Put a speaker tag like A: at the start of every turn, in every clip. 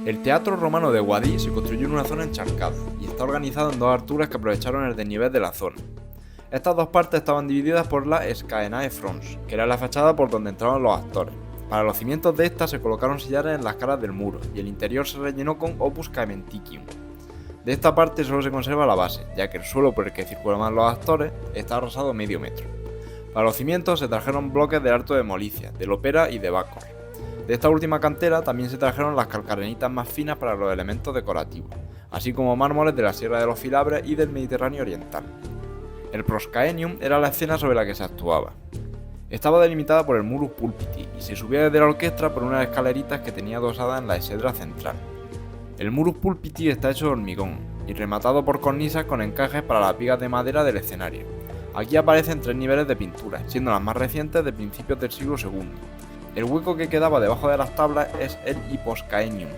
A: El Teatro Romano de Guadix se construyó en una zona encharcada y está organizado en dos alturas que aprovecharon el desnivel de la zona. Estas dos partes estaban divididas por la Scaenae Frons, que era la fachada por donde entraban los actores. Para los cimientos de esta se colocaron sillares en las caras del muro y el interior se rellenó con Opus Caementicium. De esta parte solo se conserva la base, ya que el suelo por el que circulaban los actores está arrasado medio metro. Para los cimientos se trajeron bloques del Arto de Molicia, de Lopera y de Bacor. De esta última cantera también se trajeron las calcarenitas más finas para los elementos decorativos, así como mármoles de la Sierra de los Filabres y del Mediterráneo Oriental. El Proscaenium era la escena sobre la que se actuaba. Estaba delimitada por el Murus Pulpiti y se subía desde la orquestra por unas escaleritas que tenía adosadas en la exedra central. El Murus Pulpiti está hecho de hormigón y rematado por cornisas con encajes para las vigas de madera del escenario. Aquí aparecen 3 niveles de pintura, siendo las más recientes de principios del siglo II. El hueco que quedaba debajo de las tablas es el Hyposcaenium,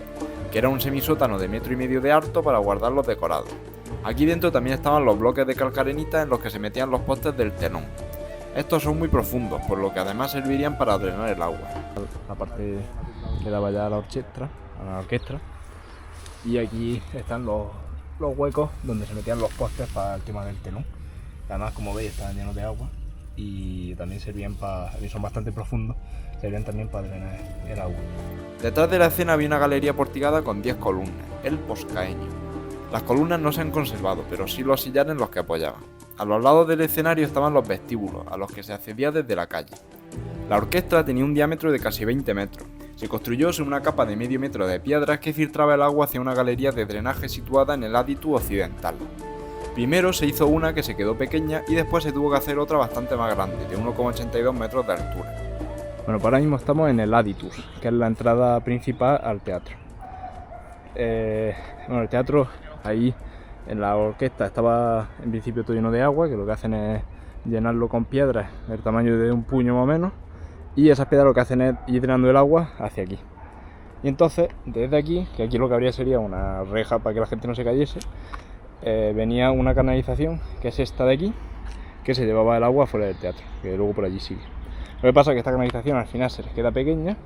A: que era un semisótano de 1,5 metros de alto para guardar los decorados. Aquí dentro también estaban los bloques de calcarenita en los que se metían los postes del telón. Estos son muy profundos, por lo que además servirían para drenar el agua.
B: La parte que daba ya a la orquestra. Y aquí están los huecos donde se metían los postes para el tema del telón. Además, como veis, están llenos de agua y también son bastante profundos, servían también para drenar el agua.
A: Detrás de la escena había una galería porticada con 10 columnas, el Poscaenium. Las columnas no se han conservado, pero sí los sillares en los que apoyaban. A los lados del escenario estaban los vestíbulos, a los que se accedía desde la calle. La orquestra tenía un diámetro de casi 20 metros. Se construyó sobre una capa de medio metro de piedras que filtraba el agua hacia una galería de drenaje situada en el aditu occidental. Primero se hizo una que se quedó pequeña y después se tuvo que hacer otra bastante más grande, de 1,82 metros de altura.
B: Bueno, pues ahora mismo estamos en el Aditus, que es la entrada principal al teatro. El teatro, ahí en la orquesta, estaba en principio todo lleno de agua, que lo que hacen es llenarlo con piedras del tamaño de un puño más o menos, y esas piedras lo que hacen es ir drenando el agua hacia aquí. Y entonces, desde aquí, que aquí lo que habría sería una reja para que la gente no se cayese, venía una canalización, que es esta de aquí, que se llevaba el agua fuera del teatro, que luego por allí sigue. Lo que pasa es que esta canalización al final se les queda pequeña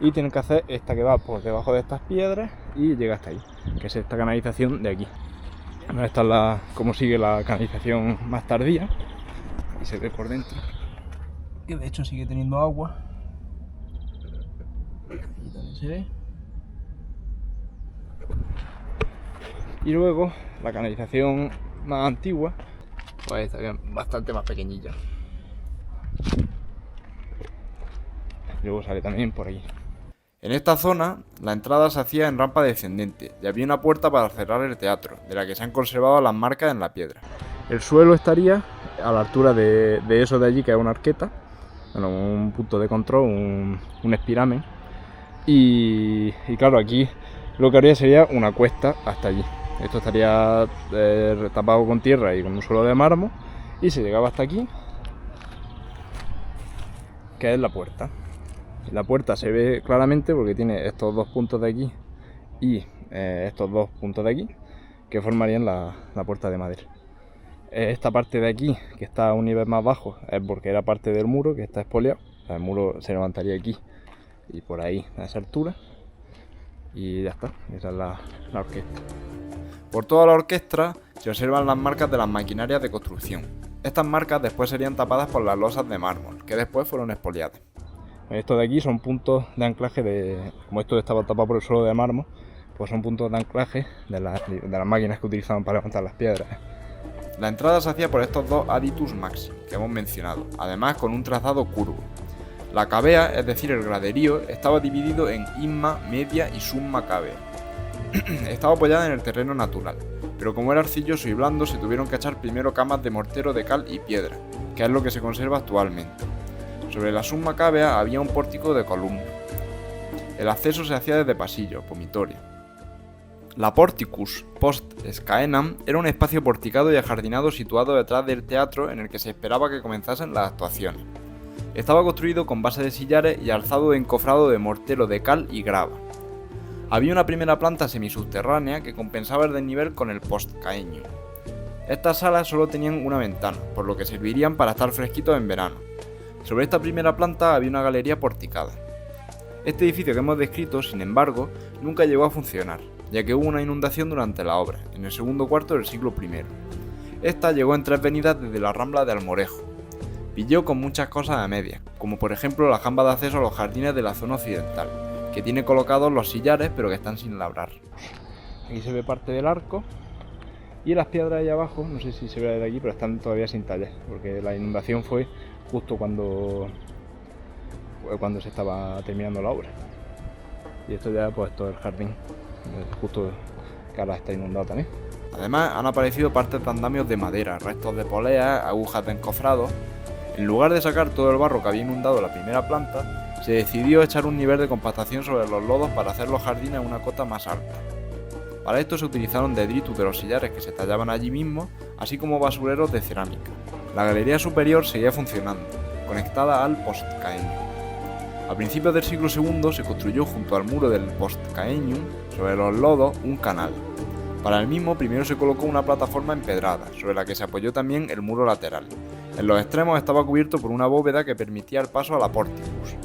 B: y tienen que hacer esta que va por debajo de estas piedras y llega hasta ahí, que es esta canalización de aquí. Esta es como sigue la canalización más tardía, y se ve por dentro, que de hecho sigue teniendo agua. Aquí también se ve. Y luego la canalización más antigua, pues esta que es bastante más pequeñilla. Y luego sale también por aquí.
A: En esta zona, la entrada se hacía en rampa descendente y había una puerta para cerrar el teatro, de la que se han conservado las marcas en la piedra.
B: El suelo estaría a la altura de eso de allí, que es una arqueta, bueno, un punto de control, un espiramen. Y claro, aquí lo que haría sería una cuesta hasta allí. Esto estaría tapado con tierra y con un suelo de mármol y se llegaba hasta aquí, que es la puerta. La puerta se ve claramente porque tiene estos dos puntos de aquí y estos dos puntos de aquí, que formarían la puerta de madera. Esta parte de aquí, que está a un nivel más bajo, es porque era parte del muro que está expoliado. O sea, el muro se levantaría aquí y por ahí a esa altura, y ya está. Esa es la orquesta.
A: Por toda la orquesta se observan las marcas de las maquinarias de construcción. Estas marcas después serían tapadas por las losas de mármol, que después fueron expoliadas.
B: Estos de aquí son puntos de anclaje como esto estaba tapado por el suelo de mármol, pues son puntos de anclaje de las máquinas que utilizaban para levantar las piedras.
A: La entrada se hacía por estos dos aditus maxi que hemos mencionado, además con un trazado curvo. La cavea, es decir el graderío, estaba dividido en inma, media y summa cavea. Estaba apoyada en el terreno natural, pero como era arcilloso y blando se tuvieron que echar primero camas de mortero de cal y piedra, que es lo que se conserva actualmente. Sobre la summa cavea había un pórtico de columnas. El acceso se hacía desde pasillo, vomitoria. La porticus post scaenam era un espacio porticado y ajardinado situado detrás del teatro en el que se esperaba que comenzasen las actuaciones. Estaba construido con base de sillares y alzado de encofrado de mortero de cal y grava. Había una primera planta semisubterránea que compensaba el desnivel con el Poscaenium. Estas salas solo tenían una ventana, por lo que servirían para estar fresquitos en verano. Sobre esta primera planta había una galería porticada. Este edificio que hemos descrito, sin embargo, nunca llegó a funcionar, ya que hubo una inundación durante la obra, en el segundo cuarto del siglo I. Esta llegó en 3 venidas desde la Rambla de Almorejo. Pilló con muchas cosas a medias, como por ejemplo la jamba de acceso a los jardines de la zona occidental, que tiene colocados los sillares pero que están sin labrar.
B: Aquí se ve parte del arco y las piedras ahí abajo, no sé si se ve de aquí, pero están todavía sin tallar, porque la inundación fue justo cuando se estaba terminando la obra. Y esto ya pues todo el jardín, justo que ahora está inundado también.
A: Además han aparecido partes de andamios de madera, restos de poleas, agujas de encofrado. En lugar de sacar todo el barro que había inundado la primera planta, se decidió echar un nivel de compactación sobre los lodos para hacer los jardines a una cota más alta. Para esto se utilizaron detritus de los sillares que se tallaban allí mismo, así como basureros de cerámica. La galería superior seguía funcionando, conectada al postcaeño. A principios del siglo II se construyó junto al muro del postcaeñum, sobre los lodos, un canal. Para el mismo primero se colocó una plataforma empedrada, sobre la que se apoyó también el muro lateral. En los extremos estaba cubierto por una bóveda que permitía el paso a la porticus.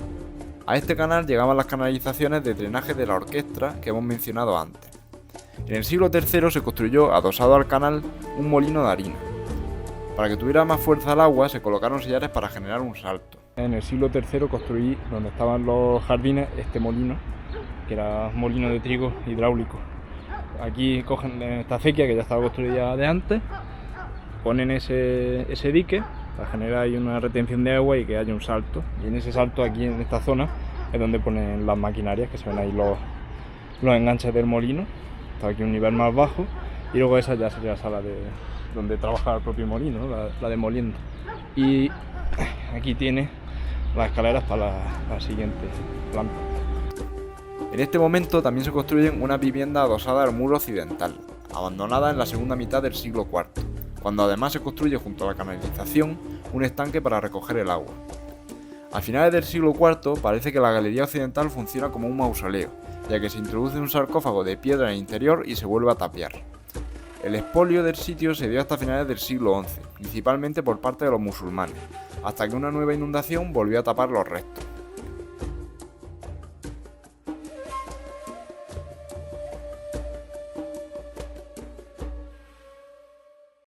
A: A este canal llegaban las canalizaciones de drenaje de la orquestra que hemos mencionado antes. En el siglo III se construyó, adosado al canal, un molino de harina. Para que tuviera más fuerza el agua se colocaron sillares para generar un salto.
B: En el siglo III construí, donde estaban los jardines, este molino, que era un molino de trigo hidráulico. Aquí cogen esta acequia que ya estaba construida de antes, ponen ese dique para generar ahí una retención de agua y que haya un salto. Y en ese salto, aquí en esta zona, es donde ponen las maquinarias, que se ven ahí los enganches del molino. Está aquí un nivel más bajo y luego esa ya sería la sala donde trabaja el propio molino, ¿no? la de molienda. Y aquí tiene las escaleras para la siguiente planta.
A: En este momento también se construyen una vivienda adosada al muro occidental, abandonada en la segunda mitad del siglo IV, cuando además se construye junto a la canalización un estanque para recoger el agua. A finales del siglo IV parece que la galería occidental funciona como un mausoleo, ya que se introduce un sarcófago de piedra en el interior y se vuelve a tapiar. El expolio del sitio se dio hasta finales del siglo XI, principalmente por parte de los musulmanes, hasta que una nueva inundación volvió a tapar los restos.